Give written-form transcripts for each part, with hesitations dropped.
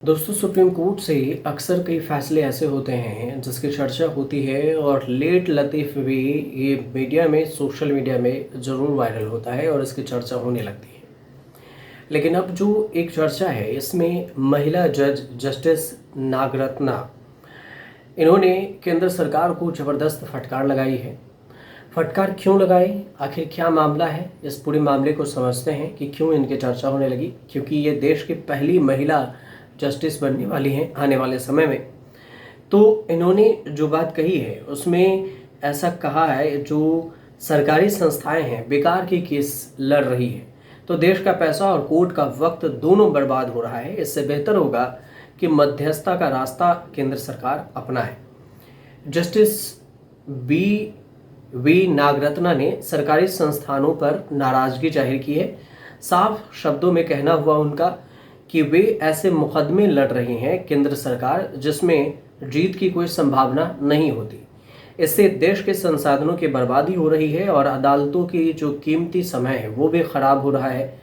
दोस्तों, supreme court से अक्सर कई फैसले ऐसे होते हैं जिसकी चर्चा होती है और लेट लतीफ़ भी ये मीडिया में, सोशल मीडिया में ज़रूर वायरल होता है और इसकी चर्चा होने लगती है। लेकिन अब जो एक चर्चा है इसमें महिला जज जस्टिस नागरत्ना, इन्होंने केंद्र सरकार को ज़बरदस्त फटकार लगाई है। फटकार क्यों लगाई, आखिर क्या मामला है, इस पूरे मामले को समझते हैं कि क्यों इनकी चर्चा होने लगी। क्योंकि ये देश की पहली महिला जस्टिस बनने वाली हैं आने वाले समय में। तो इन्होंने जो बात कही है उसमें ऐसा कहा है, जो सरकारी संस्थाएं हैं बेकार के केस लड़ रही है तो देश का पैसा और कोर्ट का वक्त दोनों बर्बाद हो रहा है। इससे बेहतर होगा कि मध्यस्थता का रास्ता केंद्र सरकार अपनाए। जस्टिस बी वी नागरत्ना ने सरकारी संस्थानों पर नाराजगी जाहिर की है। साफ शब्दों में कहना हुआ उनका कि वे ऐसे मुकदमे लड़ रहे हैं केंद्र सरकार जिसमें जीत की कोई संभावना नहीं होती। इससे देश के संसाधनों की बर्बादी हो रही है और अदालतों की जो कीमती समय है वो भी खराब हो रहा है।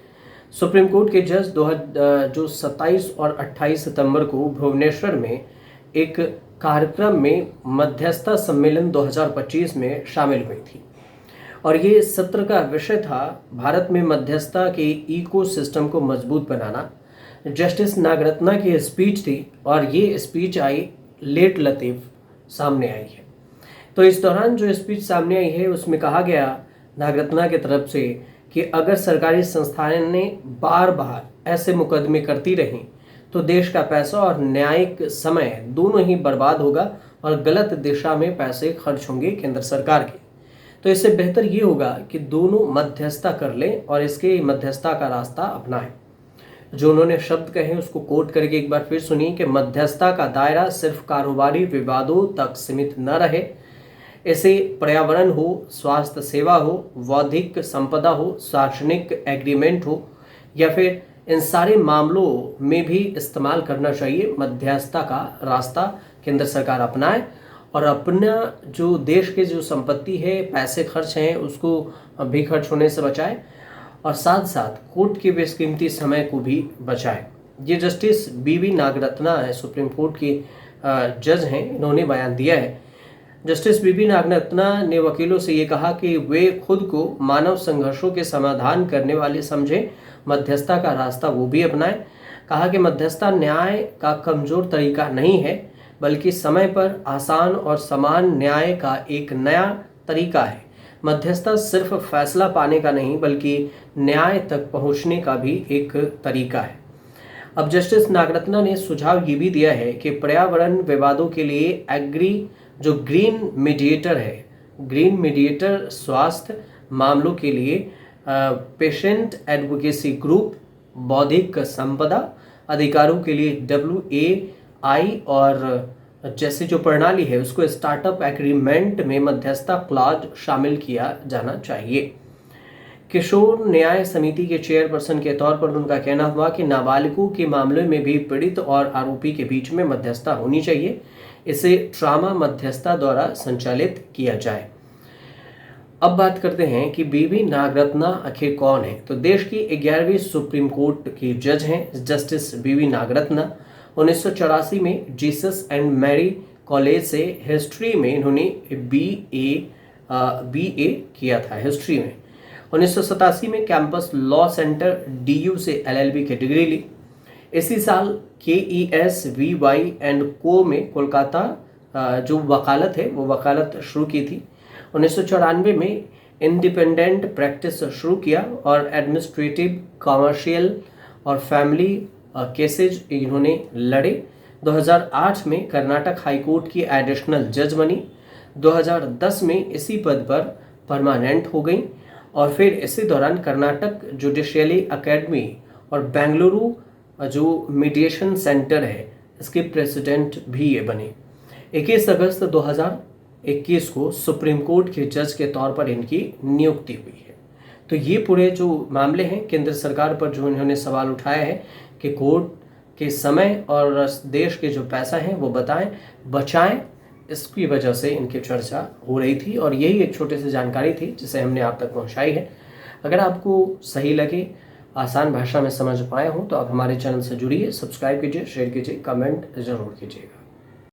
सुप्रीम कोर्ट के जज जो 27 और 28 सितंबर को भुवनेश्वर में एक कार्यक्रम में मध्यस्थता सम्मेलन 2025 में शामिल हुई थी और ये सत्र का विषय था भारत में मध्यस्थता के इकोसिस्टम को मजबूत बनाना। जस्टिस नागरत्ना की स्पीच थी और ये स्पीच आई लेट लतीफ़ सामने आई है। तो इस दौरान जो स्पीच सामने आई है उसमें कहा गया नागरत्ना की तरफ से कि अगर सरकारी संस्थाएं ने बार बार ऐसे मुकदमे करती रहीं तो देश का पैसा और न्यायिक समय दोनों ही बर्बाद होगा और गलत दिशा में पैसे खर्च होंगे केंद्र सरकार के। तो इससे बेहतर ये होगा कि दोनों मध्यस्थता कर लें और इसके मध्यस्थता का रास्ता अपनाएं। जो उन्होंने शब्द कहे उसको कोट करके एक बार फिर सुनिए कि मध्यस्थता का दायरा सिर्फ कारोबारी विवादों तक सीमित न रहे। इसे पर्यावरण हो, स्वास्थ्य सेवा हो, बौद्धिक संपदा हो, सार्वजनिक एग्रीमेंट हो या फिर इन सारे मामलों में भी इस्तेमाल करना चाहिए। मध्यस्थता का रास्ता केंद्र सरकार अपनाए और अपना जो देश के जो संपत्ति है, पैसे खर्च हैं उसको भी खर्च होने से बचाए और साथ साथ कोर्ट के बेशकीमती समय को भी बचाए। ये जस्टिस बी नागरत्ना है, सुप्रीम कोर्ट की जज हैं, इन्होंने बयान दिया है। जस्टिस बी नागरत्ना ने वकीलों से ये कहा कि वे खुद को मानव संघर्षों के समाधान करने वाले समझें, मध्यस्थता का रास्ता वो भी अपनाएं। कहा कि मध्यस्थता न्याय का कमजोर तरीका नहीं है बल्कि समय पर आसान और समान न्याय का एक नया तरीका है। मध्यस्थता सिर्फ फैसला पाने का नहीं बल्कि न्याय तक पहुंचने का भी एक तरीका है। अब जस्टिस नागरत्ना ने सुझाव ये भी दिया है कि पर्यावरण विवादों के लिए जो ग्रीन मीडिएटर है, ग्रीन मीडिएटर स्वास्थ्य मामलों के लिए पेशेंट एडवोकेसी ग्रुप, बौद्धिक संपदा अधिकारों के लिए WAI और जैसे जो प्रणाली है उसको स्टार्टअप एग्रीमेंट में मध्यस्थता क्लॉज शामिल किया जाना चाहिए। किशोर न्याय समिति के चेयरपर्सन के तौर पर उनका कहना हुआ कि नाबालिगों के मामले में भी पीड़ित और आरोपी के बीच में मध्यस्थता होनी चाहिए। इसे ट्रामा मध्यस्थता द्वारा संचालित किया जाए। अब बात करते हैं कि बीवी नागरत्ना आखिर कौन है। तो देश की 11वीं सुप्रीम कोर्ट की जज हैं जस्टिस बीवी नागरत्ना। 1984 में जीसस एंड मैरी कॉलेज से हिस्ट्री में इन्होंने BA किया था हिस्ट्री में। 1987 में कैंपस लॉ सेंटर DU से LLB की डिग्री ली। इसी साल KESVY एंड को में कोलकाता जो वकालत है वो वकालत शुरू की थी। 1994 में इंडिपेंडेंट प्रैक्टिस शुरू किया और एडमिनिस्ट्रेटिव, कॉमर्शियल और फैमिली केसेज इन्होंने लड़े। 2008 में कर्नाटक हाई कोर्ट की एडिशनल जज बनी। 2010 में इसी पद पर परमानेंट हो गई और फिर इसी दौरान कर्नाटक जुडिशियली अकेडमी और बेंगलुरु जो मीडिएशन सेंटर है इसके प्रेसिडेंट भी ये बने। 21 अगस्त 2021 को सुप्रीम कोर्ट के जज के तौर पर इनकी नियुक्ति हुई है। तो ये पूरे जो मामले हैं केंद्र सरकार पर जो इन्होंने सवाल उठाया है कि कोर्ट के समय और देश के जो पैसा है वो बचाएं, इसकी वजह से इनकी चर्चा हो रही थी और यही एक छोटी सी जानकारी थी जिसे हमने आप तक पहुंचाई है। अगर आपको सही लगे आसान भाषा में समझ पाए हों तो आप हमारे चैनल से जुड़िए, सब्सक्राइब कीजिए, शेयर कीजिए, कमेंट ज़रूर कीजिएगा।